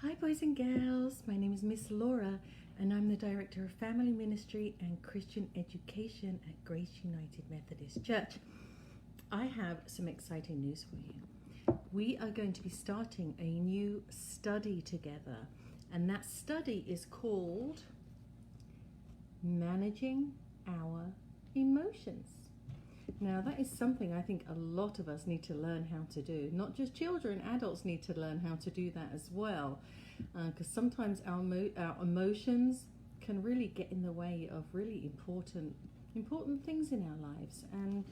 Hi boys and girls, my name is Miss Laura and I'm the Director of Family Ministry and Christian Education at Grace United Methodist Church. I have some exciting news for you. We are going to be starting a new study together, and that study is called Managing Our Emotions. Now that is something I think a lot of us need to learn how to do. Not just children, adults need to learn how to do that as well. Because sometimes our emotions can really get in the way of really important things in our lives. And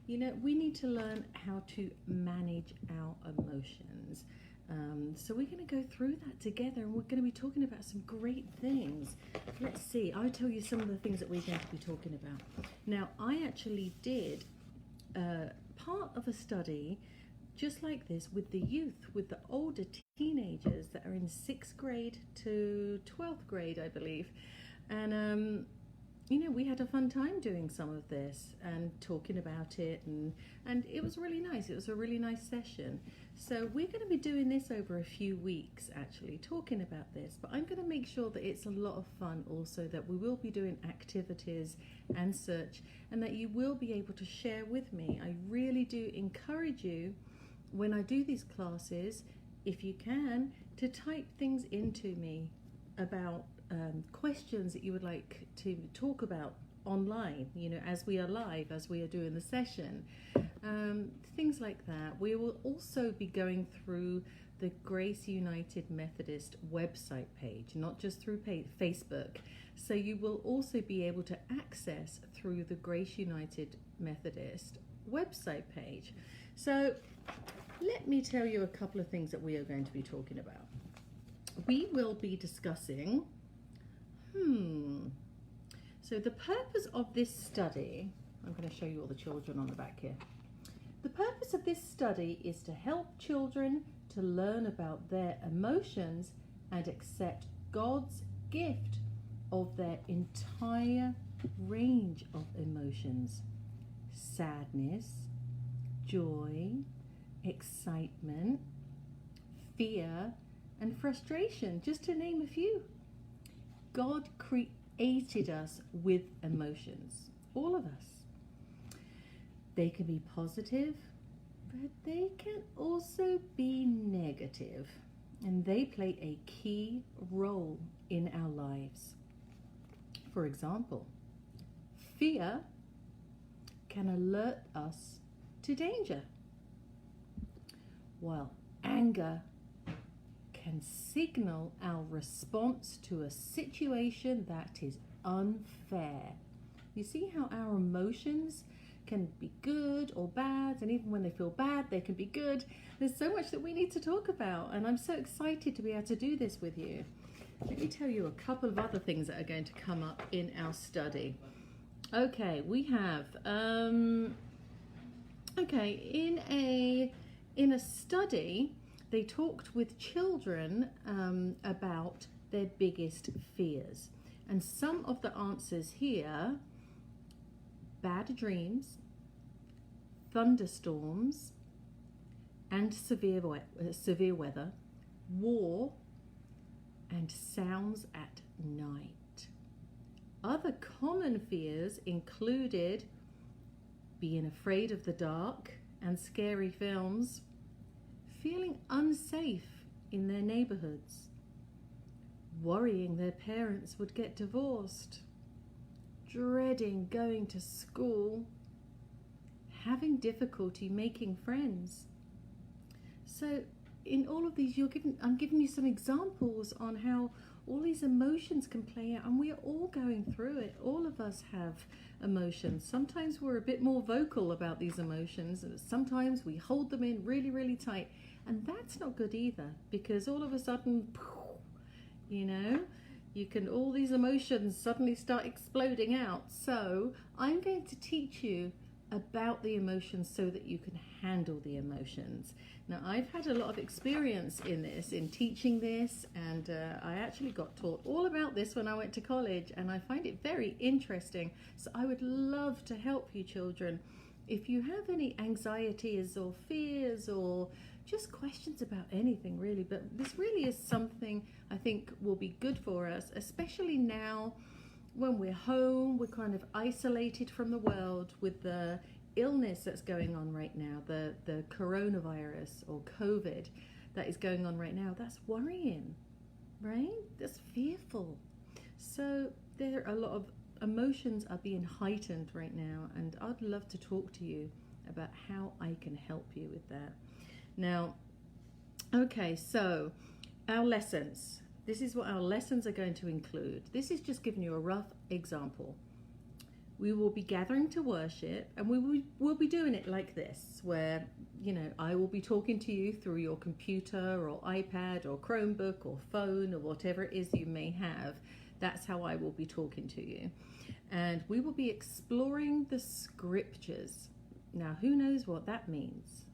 we need to learn how to manage our emotions. So we're going to go through that together, and we're going to be talking about some great things. Let's see, I'll tell you some of the things that we're going to be talking about. Now, I actually did part of a study just like this with the youth, with the older teenagers that are in 6th grade to 12th grade, I believe. And we had a fun time doing some of this and talking about it, and it was really nice. It was a really nice session. So we're going to be doing this over a few weeks, actually, talking about this. But I'm going to make sure that it's a lot of fun also, that we will be doing activities and such, and that you will be able to share with me. I really do encourage you, when I do these classes, if you can, to type things into me about questions that you would like to talk about online, as we are live, as we are doing the session, things like that. We will also be going through the Grace United Methodist website page, not just through Facebook. So you will also be able to access through the Grace United Methodist website page. So let me tell you a couple of things that we are going to be talking about. We will be discussing so the purpose of this study, I'm going to show you all the children on the back here. The purpose of this study is to help children to learn about their emotions and accept God's gift of their entire range of emotions: sadness, joy, excitement, fear, and frustration, just to name a few. God created us with emotions, all of us. They can be positive, but they can also be negative, and they play a key role in our lives. For example, fear can alert us to danger, while anger can signal our response to a situation that is unfair. You see how our emotions can be good or bad, and even when they feel bad, they can be good. There's so much that we need to talk about, and I'm so excited to be able to do this with you. Let me tell you a couple of other things that are going to come up in our study. Okay, we have in a study, they talked with children about their biggest fears. And some of the answers here: bad dreams, thunderstorms, and severe weather, war, and sounds at night. Other common fears included being afraid of the dark and scary films, feeling unsafe in their neighborhoods, worrying their parents would get divorced, dreading going to school, having difficulty making friends. So in all of these, I'm giving you some examples on how all these emotions can play out, and we are all going through it. All of us have emotions. Sometimes we're a bit more vocal about these emotions, and sometimes we hold them in really, really tight. And that's not good either, because all of a sudden, all these emotions suddenly start exploding out. So I'm going to teach you about the emotions so that you can handle the emotions. Now, I've had a lot of experience in this, in teaching this, and I actually got taught all about this when I went to college, and I find it very interesting. So I would love to help you children. If you have any anxieties or fears or just questions about anything really. But this really is something I think will be good for us, especially now when we're home, we're kind of isolated from the world with the illness that's going on right now, the coronavirus or COVID that is going on right now. That's worrying, right? That's fearful. So there are a lot of emotions are being heightened right now, and I'd love to talk to you about how I can help you with that. Now, okay, so our lessons. This is what our lessons are going to include. This is just giving you a rough example. We will be gathering to worship, and we'll be doing it like this, where, I will be talking to you through your computer or iPad or Chromebook or phone or whatever it is you may have. That's how I will be talking to you. And we will be exploring the scriptures. Now, who knows what that means?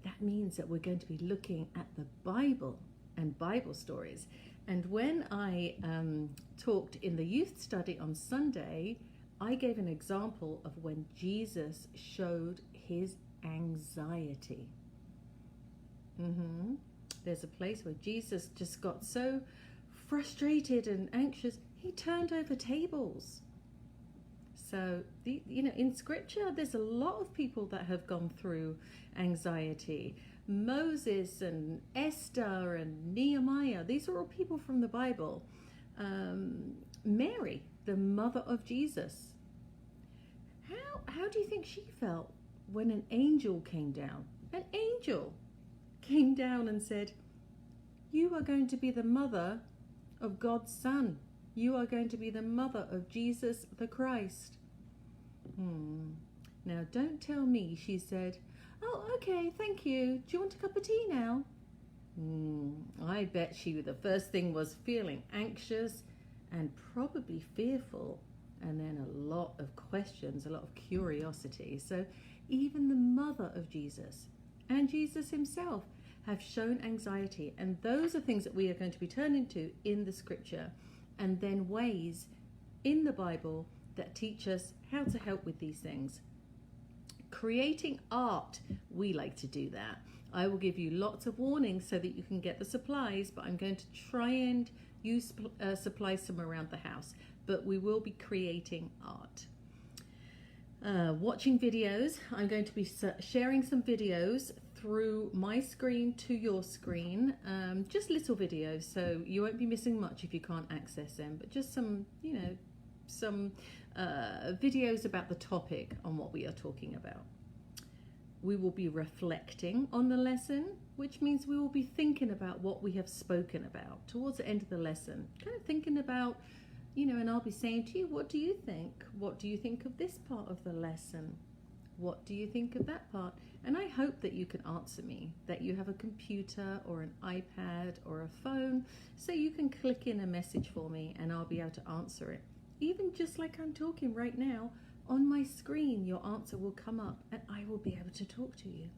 That means that we're going to be looking at the Bible and Bible stories. And when I talked in the youth study on Sunday, I gave an example of when Jesus showed his anxiety. There's a place where Jesus just got so frustrated and anxious, he turned over tables. So, in scripture, there's a lot of people that have gone through anxiety. Moses and Esther and Nehemiah, these are all people from the Bible. Mary, the mother of Jesus. How do you think she felt when an angel came down? An angel came down and said, "You are going to be the mother of God's Son. You are going to be the mother of Jesus the Christ." Now, don't tell me she said, "Oh, okay, thank you. Do you want a cup of tea now?" I bet the first thing was feeling anxious and probably fearful, and then a lot of questions, a lot of curiosity. So even the mother of Jesus and Jesus himself have shown anxiety, and those are things that we are going to be turning to in the scripture, and then ways in the Bible that teach us how to help with these things. Creating art, we like to do that. I will give you lots of warnings so that you can get the supplies, but I'm going to try and use supplies from around the house, but we will be creating art. Watching videos, I'm going to be sharing some videos through my screen to your screen, just little videos, so you won't be missing much if you can't access them, but just some videos about the topic on what we are talking about. We will be reflecting on the lesson, which means we will be thinking about what we have spoken about towards the end of the lesson, kind of thinking about, and I'll be saying to you, what do you think? What do you think of this part of the lesson? What do you think of that part? And I hope that you can answer me, that you have a computer or an iPad or a phone, so you can click in a message for me and I'll be able to answer it. Even just like I'm talking right now, on my screen, your answer will come up and I will be able to talk to you.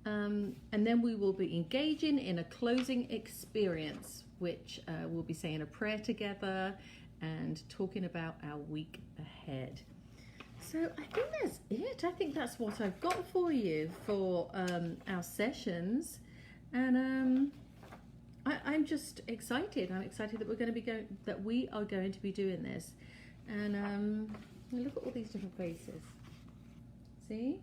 And then we will be engaging in a closing experience, which we'll be saying a prayer together and talking about our week ahead. So I think that's it. I think that's what I've got for you for our sessions. And I'm just excited. I'm excited that we are going to be doing this. And look at all these different faces. See?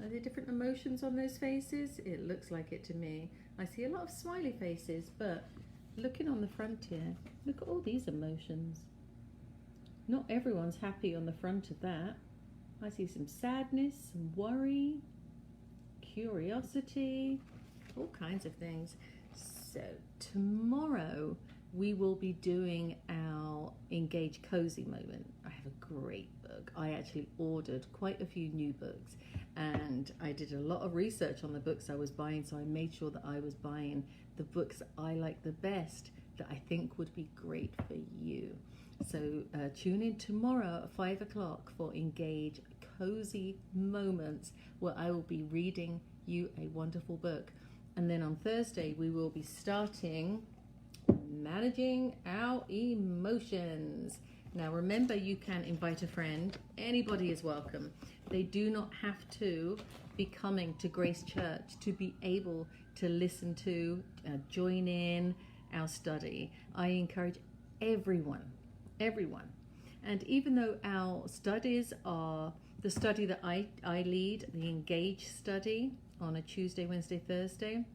Are there different emotions on those faces? It looks like it to me. I see a lot of smiley faces, but looking on the front here, look at all these emotions. Not everyone's happy on the front of that. I see some sadness, some worry, curiosity, all kinds of things. So tomorrow we will be doing our Engage Cozy moment. I have a great book. I actually ordered quite a few new books, and I did a lot of research on the books I was buying, so I made sure that I was buying the books I like the best, that I think would be great for you. So tune in tomorrow at 5 o'clock for Engage Cozy Moments, where I will be reading you a wonderful book. And then on Thursday, we will be starting Managing Our Emotions. Now remember, you can invite a friend. Anybody is welcome. They do not have to be coming to Grace Church to be able to listen to, join in our study. I encourage everyone. And even though our studies are the study that I lead, the Engage study on a Tuesday, Wednesday, Thursday,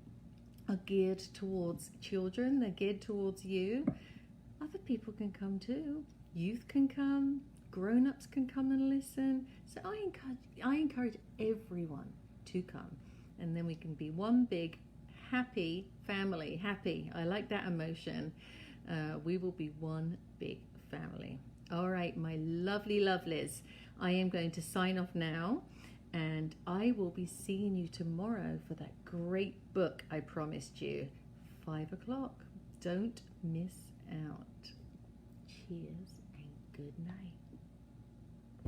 are geared towards children, they're geared towards you. Other people can come too. Youth can come, grown-ups can come and listen. So I encourage everyone to come. And then we can be one big, happy family. Happy, I like that emotion. We will be one big family. All right, my lovely lovelies. I am going to sign off now. And I will be seeing you tomorrow for that great book I promised you. 5 o'clock. Don't miss out. Cheers and good night.